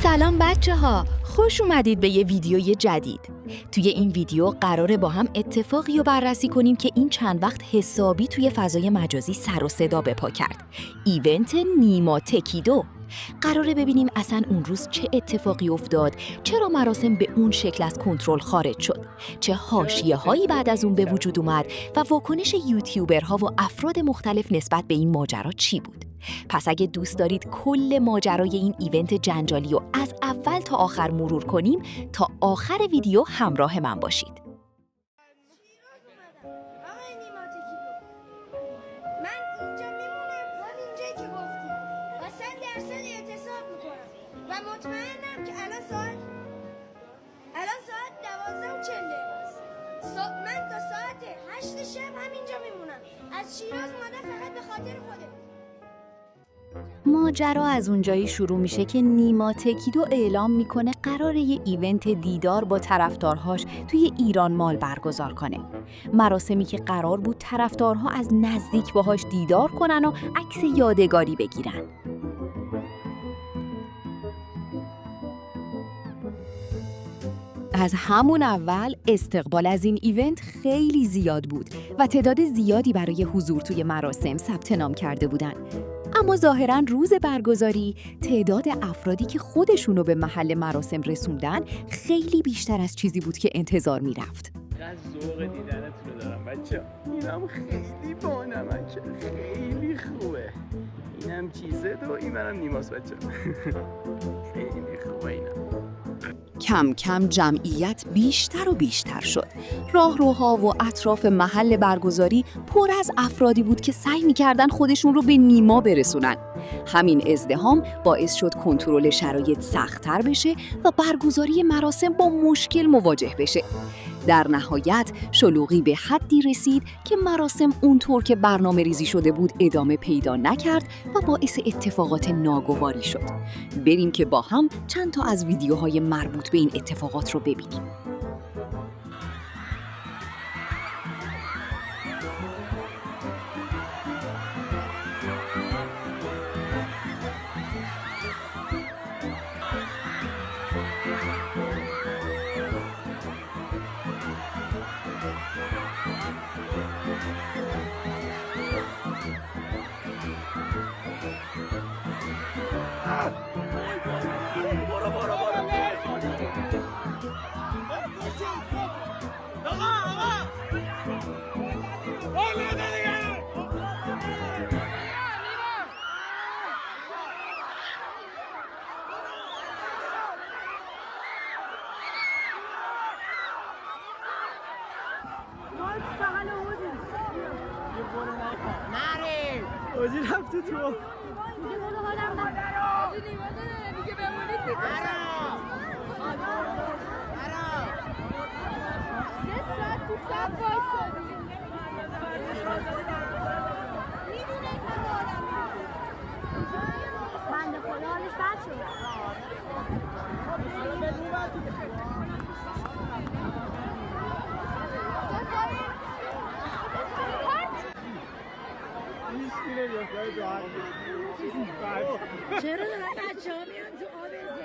سلام بچه ها، خوش اومدید به یه ویدیوی جدید. توی این ویدیو قراره با هم اتفاقی رو بررسی کنیم که این چند وقت حسابی توی فضای مجازی سر و صدا به پا کرد. ایونت نیما تکیدو. قراره ببینیم اصلا اون روز چه اتفاقی افتاد، چرا مراسم به اون شکل از کنترل خارج شد، چه حاشیه‌هایی بعد از اون به وجود اومد و واکنش یوتیوبرها و افراد مختلف نسبت به این ماجرا چی بود. پس اگه دوست دارید کل ماجرای این ایونت جنجالی رو از اول تا آخر مرور کنیم، تا آخر ویدیو همراه من باشید. و مطمئنم که الان ساعت 12:40 است. من تا ساعت 8 شب همینجا میمونم. از شیراز اومدم فقط به خاطر خودت. ماجرا از اونجایی شروع میشه که نیما تکیدو اعلام میکنه قراره یه ایونت دیدار با طرفدارهاش توی ایران مال برگزار کنه. مراسمی که قرار بود طرفدارها از نزدیک باهاش دیدار کنن و عکس یادگاری بگیرن. از همون اول استقبال از این ایونت خیلی زیاد بود و تعداد زیادی برای حضور توی مراسم ثبت نام کرده بودن. اما ظاهراً روز برگزاری تعداد افرادی که خودشونو به محل مراسم رسوندن خیلی بیشتر از چیزی بود که انتظار میرفت. ذوق دیدنتون رو دارم بچه. اینم خیلی بانمکه، خیلی خوبه. اینم چیزه و این منم نیماس بچه. خیلی خوبه اینم. کم کم جمعیت بیشتر و بیشتر شد. راهروها و اطراف محل برگزاری پر از افرادی بود که سعی می‌کردن خودشون رو به نیما برسونن. همین ازدحام باعث شد کنترل شرایط سخت‌تر بشه و برگزاری مراسم با مشکل مواجه بشه. در نهایت شلوغی به حدی رسید که مراسم اونطور که برنامه ریزی شده بود ادامه پیدا نکرد و باعث اتفاقات ناگواری شد. بریم که با هم چند تا از ویدیوهای مربوط به این اتفاقات رو ببینیم. اوزی رفتی تو. چرا بچه ها میان تو آبزه؟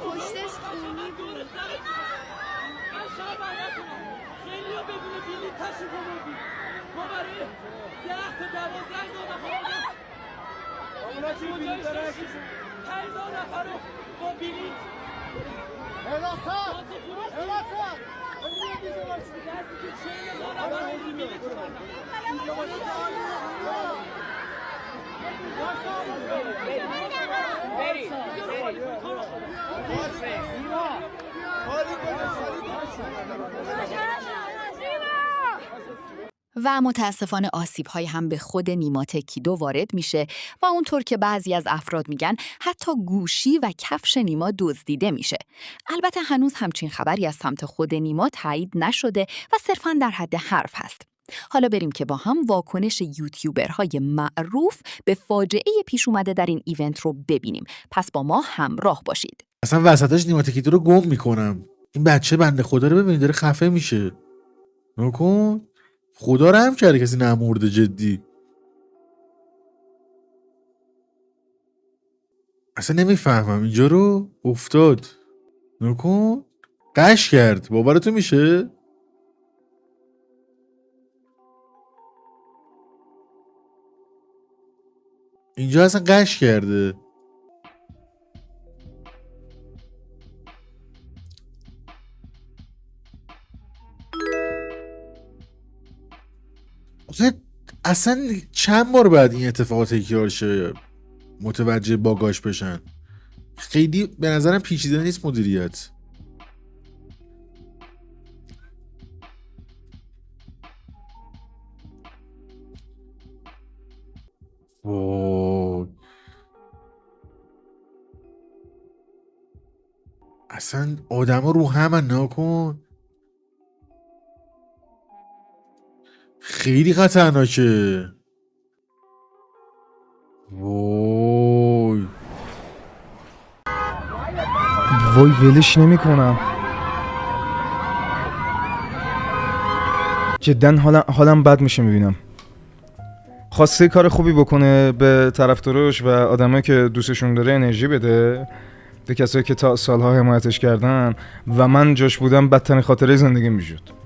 پشتش خونی بود. خیلی ها بدون بلیط تشریف آوردیم. ما برای 10 تا 12 نفر اونا چی بلیط داره؟ 5000 نفر رو با بلیط حواسان! و متاسفانه آسیب‌های هم به خود نیما تکیدو وارد میشه و اونطور که بعضی از افراد میگن حتی گوشی و کفش نیما دزدیده میشه. البته هنوز همچین خبری از سمت خود نیما تایید نشده و صرفاً در حد حرف هست. حالا بریم که با هم واکنش یوتیوبرهای معروف به فاجعه پیش اومده در این ایونت رو ببینیم. پس با ما همراه باشید. اصلا وسطش نیما تکیدو رو گم میکنم. این بچه بنده خدا رو ببینید داره خفه میشه. نکن خدا رحم کرده کسی نمورده جدی. اصلا نمیفهمم اینجا رو افتاد. نکن قش کرد. باورتون میشه؟ اینجا اصلا قش کرده. اصلا چند بار بعد این اتفاقات تکرار شه متوجه باگاش بشن. خیلی به نظرم پیچیده نیست مدیریت. وای اصلا آدم ها رو هم نکن. خیلی خطرناکه. وای ولش نمی کنم. جدا حالم بد میشه میبینم. خواسته کار خوبی بکنه، به طرفداراش و آدمایی که دوستشون داره انرژی بده، به کسایی که تا سالها حمایتش کردن و من جاش بودم بدترین خاطره زندگی میشد.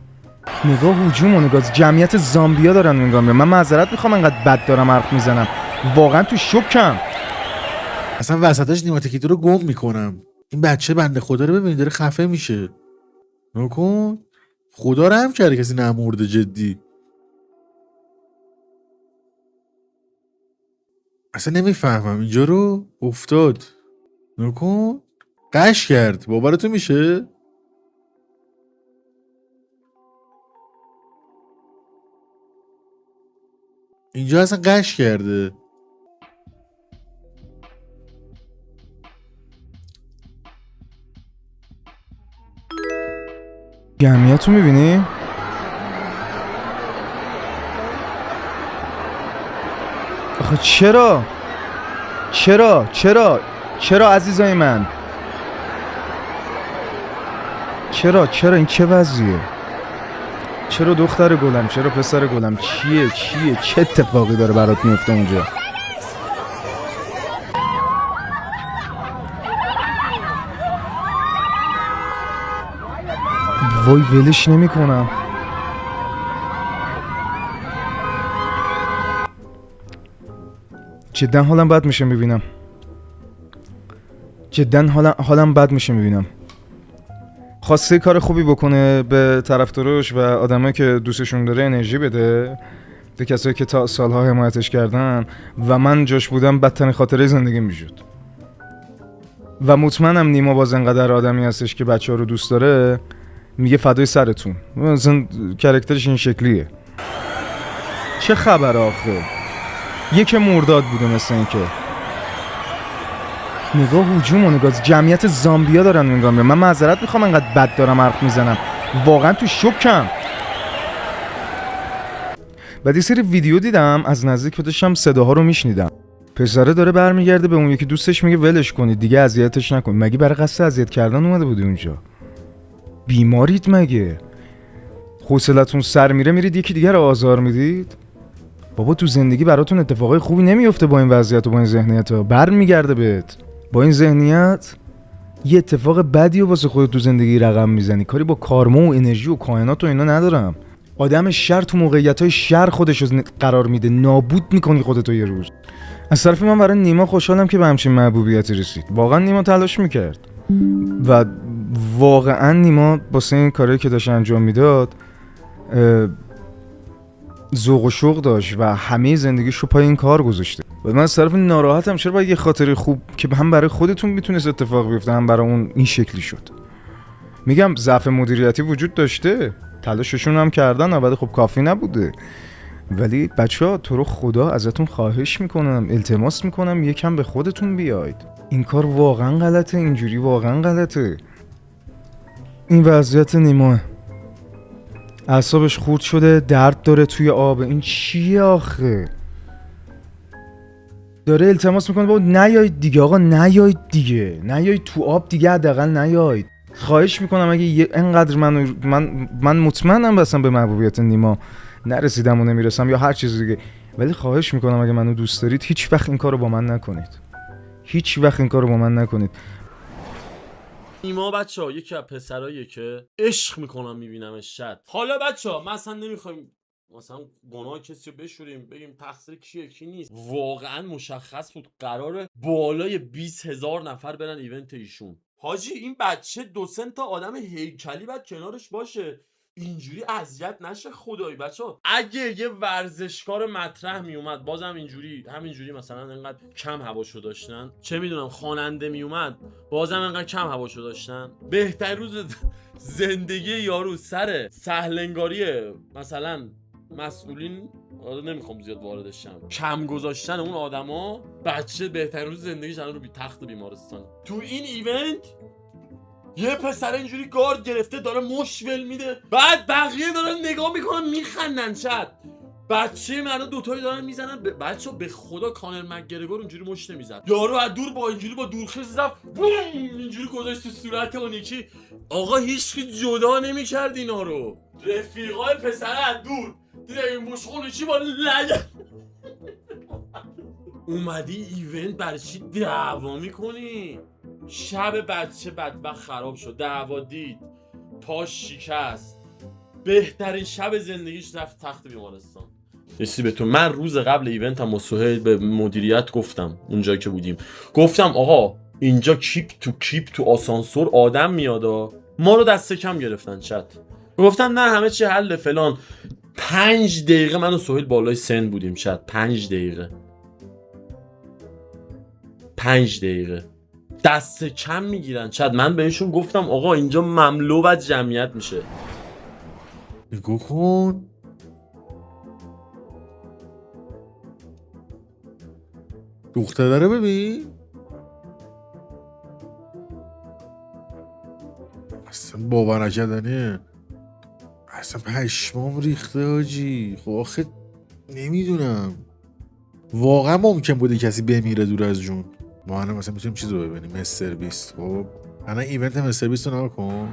نگاه هجوم و نگاه جمعیت زامبیا دارن نگاه میکنن. من معذرت میخوام انقدر بد دارم حرف میزنم، واقعا تو شوکم. اصلا وسطش نیما تکیتو رو گم میکنم. این بچه بنده خدا رو ببینید داره خفه میشه. نکن خدا رحم کرده کسی نمورده جدی. اصلا نمیفهمم اینجا رو افتاد. نکن قش کرد. باورتون میشه؟ اینجا اصلا قش کرده. جمعیت رو میبینی؟ آخه چرا عزیزای من؟ چرا این چه وضعیه؟ چرا دختر گلم؟ چرا پسر گلم؟ چیه؟ چه اتفاقی داره برات میفته اونجا؟ وای ولش نمی کنم. جدا حالم بد میشه میبینم. خواسته کار خوبی بکنه، به طرفداراش و آدمایی که دوستشون داره انرژی بده، به کسایی که تا سالها حمایتش کردن و من جاش بودم بدترین خاطره زندگی میشد. و مطمئنم نیما باز انقدر آدمی هستش که بچه‌ها رو دوست داره، میگه فدای سرتون. مثلا کاراکترش این شکلیه. چه خبر آخه؟ یک مرداد بوده مثل این که. نگاه هجوم و نگاه جمعیت زامبیا دارن نگاه میکنن. من معذرت میخوام انقدر بد دارم حرف میزنم، واقعا تو شوکم. بعد یه سری ویدیو دیدم از نزدیک، داشتم صداها رو میشنیدم. پسره داره برمیگرده به اون یکی دوستش، میگه ولش کنید دیگه، اذیتش نکنید. مگه برای قصد اذیت کردن اومده بودی اونجا؟ بیمارید مگه؟ حوصلتون سر میره میرید یکی دیگه رو آزار میدید؟ بابا تو زندگی براتون اتفاقای خوبی نمیفته با این وضعیت و با این ذهنیت ها. برمیگرده بهت. با این ذهنیت یه اتفاق بدی و واسه خودت تو زندگی رقم میزنی. کاری با کارما و انرژی و کائنات و اینا ندارم. آدم شر تو موقعیت‌های شر خودش رو قرار میده، نابود میکنی خودتو یه روز. از طرف من برای نیما خوشحالم که به همچین محبوبیتی رسید. واقعا نیما تلاش میکرد و واقعا نیما واسه این کاری که داشت انجام میداد ذوق و شوق داشت و همه زندگیش رو پای این کار گذاشته. و من از طرف ناراحتم چرا باید یه خاطره خوب که هم برای خودتون میتونست اتفاق بیفته هم برای اون این شکلی شد. میگم ضعف مدیریتی وجود داشته، تلاششون هم کردن، ولی خب کافی نبوده. ولی بچه‌ها تو رو خدا ازتون خواهش میکنم، التماس میکنم یکم به خودتون بیاید. این کار واقعا غلطه، اینجوری واقعا غلطه. این وضعیت نیماه، اعصابش خورد شده، درد داره توی آب. این چیه آخه؟ داره التماس میکنه بابا نیایید دیگه آقا، نیایید دیگه، نیایید تو آب دیگه، حداقل نیایید. خواهش میکنم اگه اینقدر من مطمئنم بسن به محبوبیت نیما نرسیدم و نمیرسم یا هر چیز دیگه، ولی خواهش میکنم اگه منو دوست دارید هیچ وقت این کارو با من نکنید. هیچ وقت این کارو با من نکنید. نیما بچه‌ها یکی از پسراییه که عشق میکنم میبینمش شد. حالا بچه‌ها ما اصلا نمیخوایم مثلا گناه کسی رو بشوریم بگیم تقصیر کیه کی نیست. واقعا مشخص بود قراره بالای 20,000 نفر برن ایونت ایشون. حاجی این بچه 2 تا آدم هیکلی بعد کنارش باشه، اینجوری اذیت نشه خدایی. بچه‌ها اگه یه ورزشکار مطرح میومد بازم اینجوری همینجوری مثلا انقدر کم هواشو داشتن، چه میدونم خواننده میومد بازم انقدر کم هواشو داشتن، بهتر روز زندگی یارو سر سهلنگاری مثلا مسئولین نمیخوام زیاد واردش شم، کم گذاشتن اون آدما، بچه بهتر روز زندگیش الان رو بی تخت بیمارستان. تو این ایونت یه پسر اینجوری گارد گرفته داره مشول میده، بعد بقیه دارن نگاه میکنن میخندن. شد بچه من دوتایی دارن میزنن بچه به خدا کانر مکگرگور اونجوری مش نمیزد، یارو از دور با اینجوری با دورخیز زد اینجوری گذاشت تو صورت اون یکی. آقا هیچکی جدا نمیکرد اینا رو. رفیقای پسر از دور دیدن این مشغول چی با لگن اومدی ایونت برای چی دعوا میکنی؟ شب بچه بدبخت خراب شد، دعوا دید، پاش شکست، بهترین شب زندگیش رفت تخت بیمارستان. رسی به تو من روز قبل ایونت هم سهیل به مدیریت گفتم اونجایی که بودیم، گفتم آقا اینجا کیپ تو آسانسور آدم میادا، ما رو دست کم گرفتن. چت گفتم نه همه چی حل فلان. 5 دقیقه من و سهیل بالای سن بودیم. چت 5 دقیقه دست کم میگیرن. چت من بهشون گفتم آقا اینجا مملو و جمعیت میشه. نگاه کن دختره رو ببین، اصلا باور نکردنیه، اصلا پشمام ریخته حاجی. خب آخه نمیدونم واقعا ممکن بوده کسی بمیره دور از جون. ما الان مثلا میتونیم چیز رو ببینیم، مستر بیست. خب الان ایونت مستر بیست رو نگاه کن،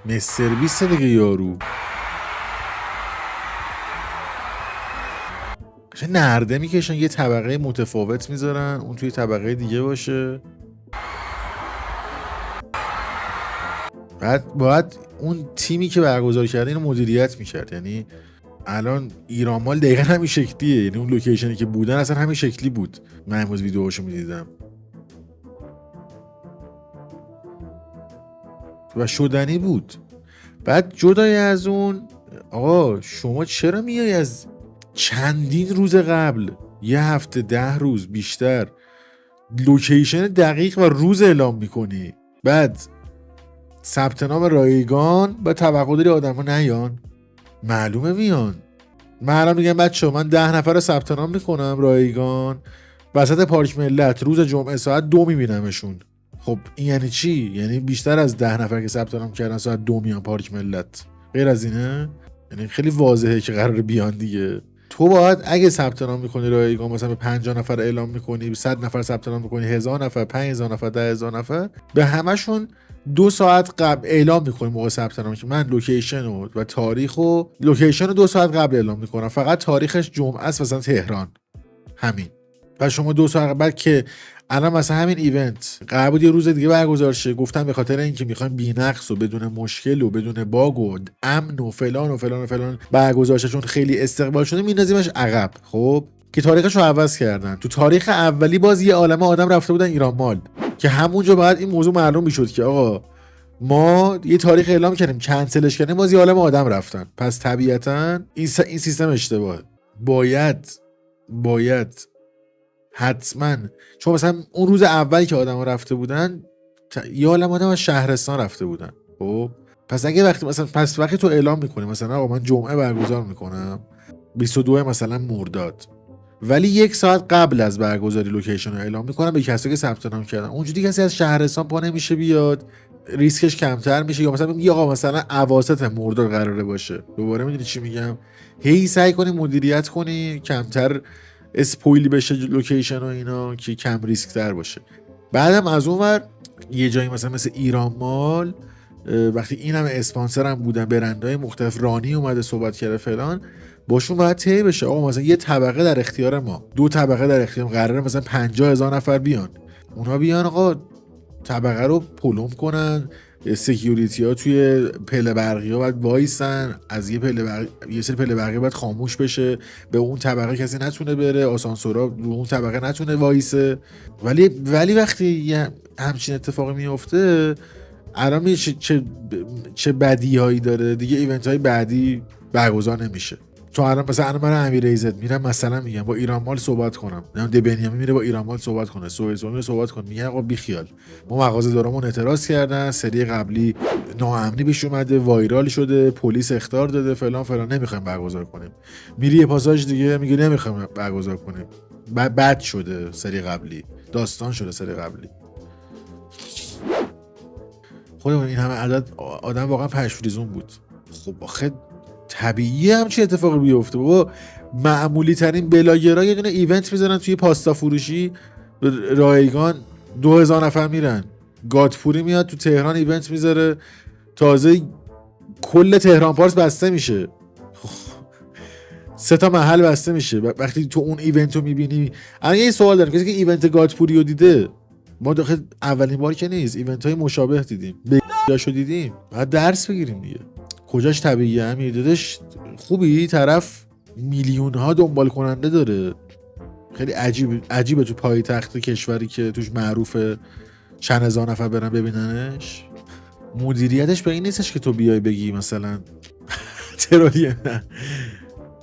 مستر بیست دیگه یارو نرده میکشن، یه طبقه متفاوت میذارن، اون توی طبقه دیگه باشه. بعد باید اون تیمی که برگزار کرده اینو مدیریت میکرد. یعنی الان ایران مال دقیقا همین شکلیه، یعنی اون لوکیشنی که بودن اصلا همین شکلی بود. من امروز ویدیوهاشو میدیدم و شدنی بود. بعد جدای از اون آقا شما چرا میای از چندین روز قبل، 1 هفته 10 روز بیشتر لوکیشن دقیق و روز اعلام میکنی، بعد ثبت نام رایگان و توقع داری آدما نیان؟ معلومه میان. من الان میگم بچه‌ها من 10 نفر رو ثبت نام میکنم رایگان، وسط پارک ملت روز جمعه ساعت 2 میبینمشون. خب این یعنی چی؟ یعنی بیشتر از 10 نفر که ثبت نام کردن ساعت 2 میان پارک ملت. غیر از اینه؟ یعنی خیلی واضحه که قراره بیان دیگه. تو باید اگه ثبت نام میکنی رایگان مثلا به 50 نفر اعلام میکنی، 100 نفر ثبت نام میکنی، 1000 نفر، 5000 نفر، 10000 نفر، به همشون 2 ساعت قبل اعلام میکنیم موقع ثبت نام که من لوکیشن و تاریخ و لوکیشن رو 2 ساعت قبل اعلام میکنم، فقط تاریخش جمعه است مثلا تهران، همین. و شما 2 ساعت بعد که الان مثلا همین ایونت قرار بود یه روز دیگه برگزار شه، گفتم به خاطر اینکه میخوایم بی‌نقص و بدون مشکل و بدون باگ و امن و فلان و فلان و فلان برگزار شه، چون خیلی استقبال شده میندازیمش عقب. خب که تاریخش رو عوض کردن. تو تاریخ اولی باز یه عالمه آدم رفته بودن ایران مال که همونجا بعد این موضوع معلوم میشد که آقا ما یه تاریخ اعلام کردیم کنسلش کردیم، باز یه عالمه آدم رفتن. پس طبیعتاً این سیستم اشتباهه. باید حتما، چون مثلا اون روز اولی که آدم ها رفته بودن یه عالم آدم از شهرستان رفته بودن. خب پس اگه وقتی تو اعلام میکنی مثلا آقا من جمعه برگزار میکنم 22 مثلا مرداد، ولی 1 ساعت قبل از برگزاری لوکیشن رو اعلام میکنم به کسی که ثبت نام کردن، اونجوری کسی از شهرستان پا نمیشه بیاد، ریسکش کمتر میشه. یا مثلا میگه آقا مثلا اواسط مرداد قراره باشه، دوباره میدونی چی میگم، هی سعی کنی مدیریت کنی کمتر اسپویل بشه لوکیشن و اینا که کم ریسک تر باشه. بعدم از اون ور یه جایی مثلا مثل ایران مال وقتی این همه اسپانسر هم بودن، برندهای مختلف، رانی اومده صحبت کرده فلان، باشون باید طی بشه. آقا مثلا یه طبقه در اختیار ما، 2 طبقه در اختیار ما، قراره مثلا 50,000 نفر بیان، اونا بیان آقا طبقه رو پلم کنن، سکیوریتی ها توی پله برقی ها باید وایسن، از یه سری پله برقی باید خاموش بشه، به اون طبقه کسی نتونه بره، آسانسورها رو اون طبقه نتونه وایسه. ولی وقتی یه همچین اتفاقی میفته، الان چه بدیهایی داره دیگه، ایونت های بعدی برگزار نمیشه. تو الان مثلا من امیر ایزد میرم مثلا میگم با ایران مال صحبت کنم، ده بنیامی میره با ایران مال صحبت کنه، سوئیل میره صحبت کنه، میگن آقا بی خیال، ما مغازه دارمون اعتراض کردن، سری قبلی ناامنی پیش اومده، وایرال شده، پلیس اخطار داده فلان فلان، نمیخوایم برگزار کنیم. میری یه پاساژ دیگه میگه نمیخوایم برگزار کنیم، بد شده، سری قبلی داستان شده، سری قبلی. خودمون این همه عدد آدم واقعا پشفریزون بود. خب آخه طبیعیه همچین اتفاقی بیفته. بابا معمولی ترین بلاگرها یه دونه ایونت میذارن توی پاستا فروشی رایگان، 2000 نفر میرن. گاتپوری میاد تو تهران ایونت میذاره، تازه کل تهران پارس بسته میشه، 3 تا محل بسته میشه. وقتی تو اون ایونت رو میبینی، الان یه سوال دارم، کسی که ایونت گاتپوری رو دیده، ما داخل اولین بار که نیست، ایونت های مشابه دیدیم، بگیاشو دیدیم، باید درس بگیریم دیگه. کجاش طبیعیه امیر داداش؟ خوبی طرف میلیون ها دنبال کننده داره، خیلی عجیبه تو پای تخت کشوری که توش معروفه چند هزار نفر برن ببیننش. مدیریتش به این نیستش که تو بیای بگی مثلا تروریه، نه،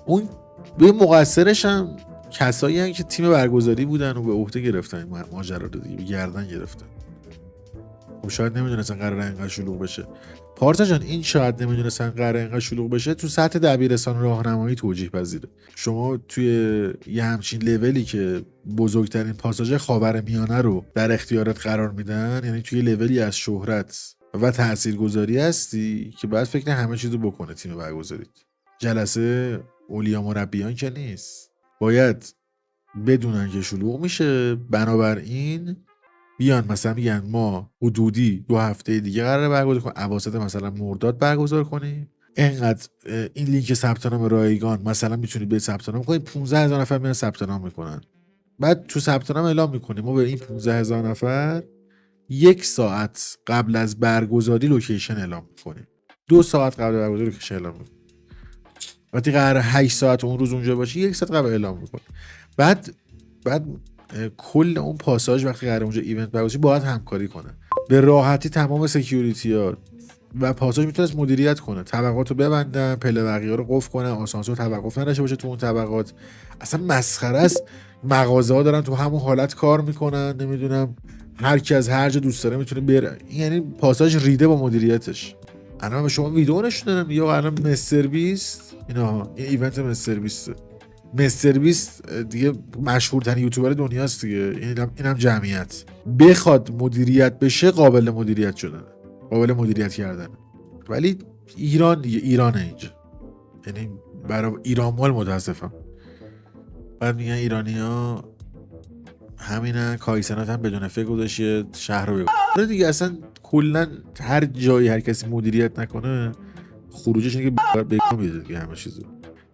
اون به مقصرش هم کسایی هستن که تیم برگزاری بودن و به عهده گرفتن ماجرا رو دیگه، به گردن گرفتن. خب شاید نمیدونستن قراره اینقدر شلوغ بشه. پارسا جان، این شاید نمیدونستن قراره اینقدر شلوغ بشه تو سطح دبیرستان راهنمایی توجیه پذیره. شما توی یه همچین لولی که بزرگترین پاساژ خاورمیانه رو در اختیارت قرار میدن، یعنی توی لولی از شهرت و تاثیرگذاری هستی که باید فکر همه چیزو بکنه تیم برگزاریت. جلسه اولیا مربیان که نیست، باید بدونن که شلوغ میشه، بنابراین بیان مثلا میگن ما حدودی 2 هفته دیگه قراره برگزار کنیم، اواسط مثلا مرداد برگزار کنیم، اینقدر این لینک ثبت نام رایگان مثلا میتونید به ثبت نام کنید، 15000 نفر میان ثبت نام میکنن. بعد تو ثبت نام اعلام میکنیم ما به این 15000 نفر 1 ساعت قبل از برگزاری لوکیشن اعلام میکنیم، 2 ساعت قبل برگزاری لوکیشن اعلام میکنیم. وقتی قراره 8 ساعت اون روز اونجا باشی 1 ساعت قبل اعلام میکنیم. بعد کل اون پاساژ وقتی قراره اونجا ایونت برگزار باید همکاری کنه. به راحتی تمام سکیوریتی‌ها و پاساژ میتونست مدیریت کنه، طبقات رو ببندن، پله برقی‌ها رو قفل کنن، آسانسور توقف نداشته باشه تو اون طبقات. اصلا مسخره است. مغازه‌ها دارن تو همون حالت کار میکنن، نمیدونم هر کی از هر جا دوست داره میتونه بره. یعنی پاساژ ریده با مدیریتش. الان به شما ویدیو نشون دادم، یا الان مستر بیست، اینا این ایونت مستر بیست، مستر بیست دیگه مشهورترین یوتیوبر دنیاست دیگه. اینم جمعیت بخواد مدیریت بشه، قابل مدیریت شدن، قابل مدیریت کردن. ولی ایران دیگه، ایرانه اینجا، یعنی برای ایران مال متاسفم. بعد میگن ایرانی‌ها همینن، کایسنات هم بدون فکر گذاشته شهر رو بگو دیگه. اصلا کلا هر جایی هر کسی مدیریت نکنه خروجش اینه که بگم میده دیگه همه چیزو.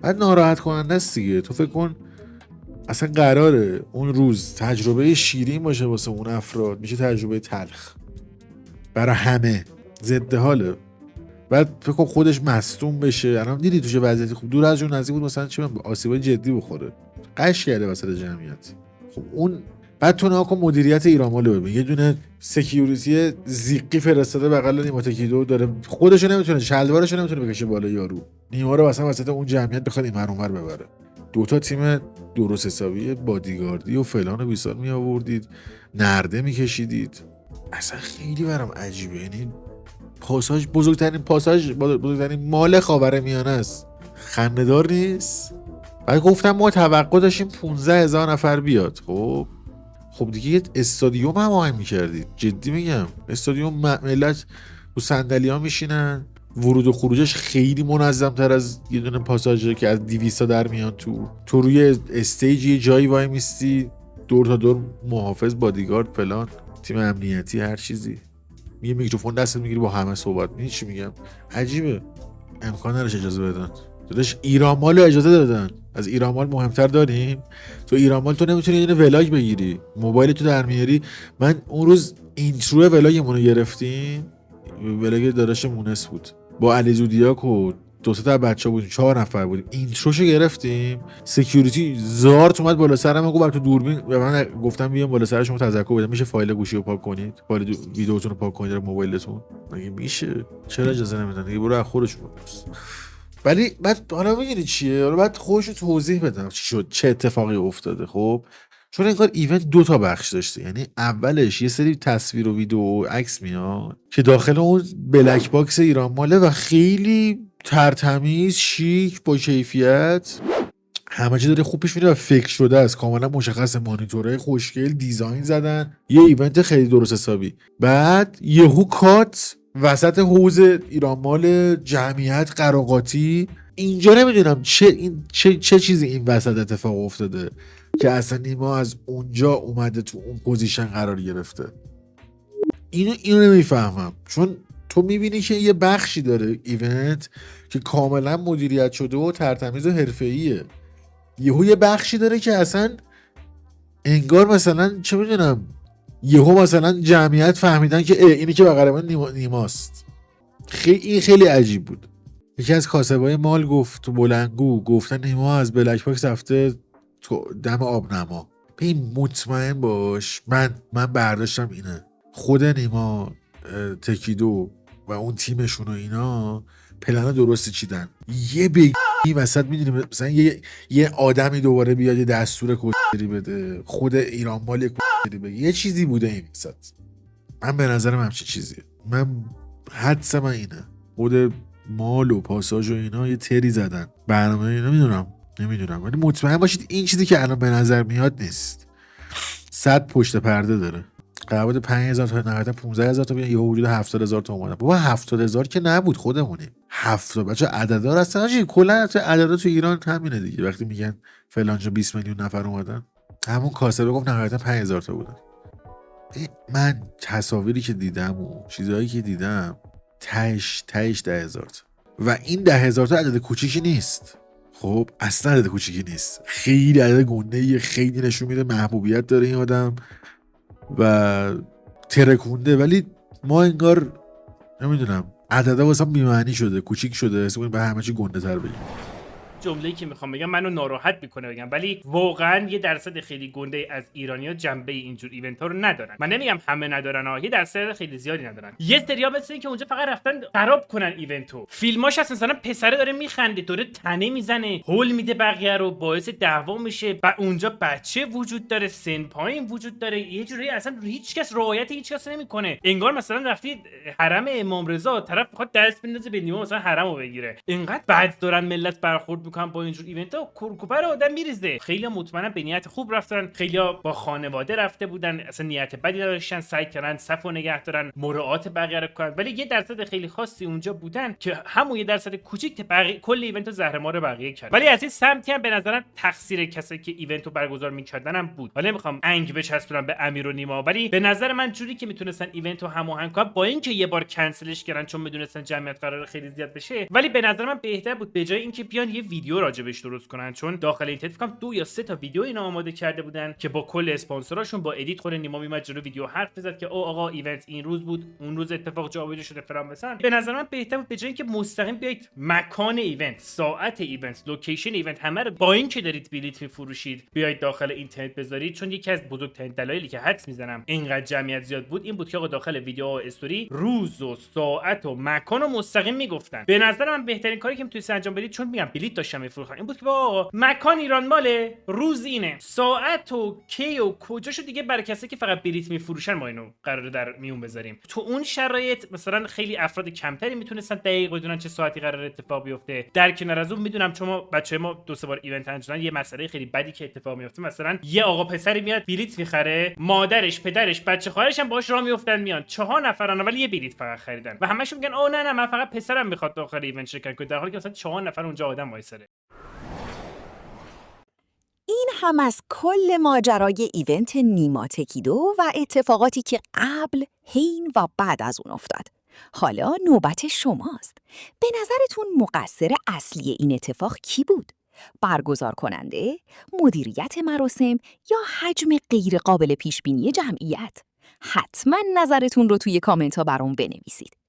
بعد ناراحت کننده است دیگه. تو فکر کن اصلا قراره اون روز تجربه شیرین باشه واسه اون افراد، میشه تجربه تلخ برای همه، ضد حاله. بعد فکر کن خودش مصدوم بشه. الان دیدی توش وضعیتی خوب دور از جون نزدیک بود مثلا چه آسیبای جدی بخوره، قش کرده وسط جمعیت. خب اون بعد تو ناکن مدیریت ایران مال ببین، یه دونه سکیوریتی زیقی فرستاده بغل نیما تکیدو داره، خودشو نمیتونه، شلوارشو نمیتونه بکشه بالا یارو، نیما رو مثلا وسط اون جمعیت بخواد این ور اون ور ببره. 2 تا تیم درست حسابی بادیگاردی و فلان و بیسار می آوردید، نرده میکشیدید. اصلا خیلی برام عجیبه. یعنی پاساژ بزرگترین مال خاورمیانه است، خنده‌دار نیست. بعد گفتم ما توقع داشتیم 15000 نفر بیاد. خب دیگه یه استادیوم هماهنگ می‌کردید، جدی میگم. استادیوم ملت رو صندلی‌ها میشینن، ورود و خروجش خیلی منظم‌تر از یه دونه پاساژه که از 200 تا در میان. تو روی استیج یه جایی وای میستی، دور تا دور محافظ، بادیگارد، فلان، تیم امنیتی، هر چیزی. یه میکروفون دستت میگیری با همه صحبت می‌کنی. چی میگم؟ عجیبه. امکان نداره اجازه بدن. داداش ایران مال اجازه دادن. از ایران مال مهمتر داریم. تو ایران مال تو نمیتونی یه ولاگ بگیری، موبایل تو در میاری. من اون روز اینترو ولاگمون رو گرفتیم، ولاگ داداش مونس بود با علی زودیاک و دو تا بچه‌ها بودیم، 4 نفر بودیم. اینتروشو گرفتیم، سکیوریتی زارت اومد بالا سرم، گفت تو دوربین به من گفتم بیام بالا سر شما تذکر بدم میشه فایل گوشی رو پاک کنید، فایل ویدیوتون رو پاک کنید در موبایلتون. مگه میشه؟ چرا اجازه نمیدن؟ دیگه برو از خودشون بپرس. ولی بعد حالا میگید چیه؟ حالا بعد خودش رو توضیح بدم چی شد، چه اتفاقی افتاده. خب چون این کار ایونت 2 تا بخش داشته، یعنی اولش یه سری تصویر و ویدیو و عکس میاد که داخل اون بلک باکس ایران ماله و خیلی ترتمیز، شیک، با کیفیت، همه چی داره خوب پیش میره و فکر شده است، کاملا مشخص، مانیتورهای خوشگل، دیزاین زدن، یه ایونت خیلی درست حسابی. بعد یهو کات وسط حوض ایران مال، جمعیت قراقاتی. اینجا نمیدونم چه چیزی این وسط اتفاق افتاده که اصلا نیما از اونجا اومده تو اون پوزیشن قرار گرفته. اینو نمیفهمم، چون تو میبینی که یه بخشی داره ایونت که کاملا مدیریت شده و ترتمیز و حرفه‌ایه، یهو یه بخشی داره که اصلا انگار مثلا چه میدونم، یهو مثلا جمعیت فهمیدن که اینی که بغل من نیماست. این خیلی عجیب بود. یکی از کاسبای مال گفت تو بلندگو، گفتن نیما از بلک باکس رفته تو دم آبنما. ببین مطمئن باش، من برداشتم اینه، خود نیما، تکیدو و اون تیمشون و اینا پلن درستی چیدن. یه بگی وسط میدونی مثلا یه آدمی دوباره بیاد یه دستور کشتری بده، خود ایران مال کشتری بگه، یه چیزی بوده این وسط. من به نظرم همچین چیزیه. من حدس من اینه، خود مال و پاساژ و اینا یه تری زدن برنامه اینا. نمیدونم ولی مطمئن باشید این چیزی که الان به نظر میاد نیست. 100 پشت پرده داره. قرارداد 5000 تا نهایتا 15000 تا بیان، یه حدود 70000 تا اومدن. بابا 70000 که نبود، خودمونیم 70. بچا عددا هستن آجی، کلا عددا تو ایران همینه دیگه. وقتی میگن فلان جا 20 میلیون نفر اومدن، همون کاسبه گفت نهایتا 5000 تا بودن. من تصاویری که دیدم و چیزایی که دیدم تهش 10000 تا و این 10000 تا عدد کوچیکی نیست. خب اصلا عدد کوچیکی نیست، خیلی عدد گنده‌ایه، خیلی نشون میده محبوبیت داره این آدم و ترکونده. ولی ما انگار نمیدونم عددا واسه بی‌معنی شده، کوچیک شده، حس به همه چی گنده تر بگیم. جمله‌ای که میخوام بگم منو ناراحت میکنه بگم، ولی واقعا یه درصد خیلی گنده از ایرانی‌ها جنبه اینجور ایونت‌ها رو ندارن. من نمیگم همه ندارن ها، یه درصد خیلی زیادی ندارن. یه سری‌ها مثل این که اونجا فقط رفتن خراب کنن ایونتو. فیلماش هست مثلا پسره داره میخنده، داره تنه میزنه، هول میده بقیه رو، باعث دعوا میشه. اونجا بچه وجود داره، سن پایین وجود داره، یه جوری اصلا هیچکس رعایت هیچکس نمیکنه. انگار مثلا رفتید حرم امام رضا، طرف میخواد دست بندازه به نیما مثلا حرمو بگیره. اینقدر بد دارن ملت برخورد میکنن با اینجور ایونت‌ها، کورکوپر آدم میریزه. خیلی مطمئنا به نیت خوب رفتن، خیلی با خانواده رفته بودن، اصلا نیت بدی داشتن، سعی کردن صفو نگه دارن، مراعات بقیه رو کردن. ولی یه درصد خیلی خاصی اونجا بودن که همون یه درصد کوچیک کل ایونتو زهرمار بقیه کرد. ولی از این سمتی هم به نظرم تقصیر کسایی که ایونتو برگزار می‌کردن هم بود. حالا نمیخوام انگ بچسبونم به امیر و نیما، ولی به نظر من جوری که میتونستن ایونتو هماهنگ کنن، با اینکه یه بار کنسلش کردن چون میدونستن جمعیت قرار خیلی زیاد بشه، ولی به نظر من بهتر بود به جای اینکه بیان یه ویدیو راجبش درست کنن. چون داخل این فکر کنم 2 یا 3 تا ویدیو اینا آماده کرده بودن که با کل اسپانسراشون با ادیت خود نیما میمد جلو ویدیو حرف بزد که او آقا ایونت این روز بود، اون روز اتفاق جابجا شده فلان بسن. به نظر من بهتر بود به جای اینکه مستقیم بیاید مکان ایونت، ساعت ایونت، لوکیشن ایونت همه رو با اینکه دارید بلیط میفروشید بیاید داخل اینترنت بذارید. چون یکی از بزرگترین دلایلی که حدس میزنم اینقدر جمعیت زیاد بود این بود که آقا داخل ویدیو و استوری روز و ساعت و مکان رو مستقیم میگفتن. به نظر من بهترین کاری که میتونید انجام بدید، چون میگم بلیط داشتم میفروختن، این بود که آقا مکان ایران ماله، روز اینه، ساعت و کی و کجاشو دیگه برای کسی که فقط بلیط میفروشن ما اینو قراره در میون بذاریم. تو اون شرایط مثلا خیلی افراد کمتری میتونستن دقیق بدونن چه ساعتی قراره اتفاق بیفته. در کنار از اون میدونم چون ما بچه‌ها ما 2-3 بار ایونت انجام یه مسئله خیلی بدی که اتفاق میفته، مثلا یه آقا پسری میاد بلیط میخره، مادرش، پدرش، بچه خواهرش هم باهاش راه میافتن، میان 4 نفرن ولی یه بلیط فقط خریدن و همشون میگن اوه نه من فقط پسرم میخواد داخل ایونت شرکت کنه، در حالی که مثلا 4 نفر اونجا آدم وایسره. این هم از کل ماجرای ایونت نیما تکیدو و اتفاقاتی که قبل، حین و بعد از اون افتاد. حالا نوبت شماست. به نظرتون مقصر اصلی این اتفاق کی بود؟ برگزار کننده، مدیریت مراسم یا حجم غیر قابل پیش بینی جمعیت؟ حتما نظرتون رو توی کامنت ها برام بنویسید.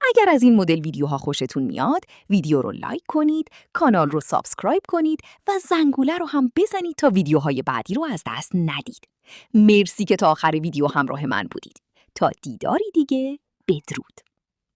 اگر از این مدل ویدیوها خوشتون میاد، ویدیو رو لایک کنید، کانال رو سابسکرایب کنید و زنگوله رو هم بزنید تا ویدیوهای بعدی رو از دست ندید. مرسی که تا آخر ویدیو همراه من بودید. تا دیداری دیگه، بدرود.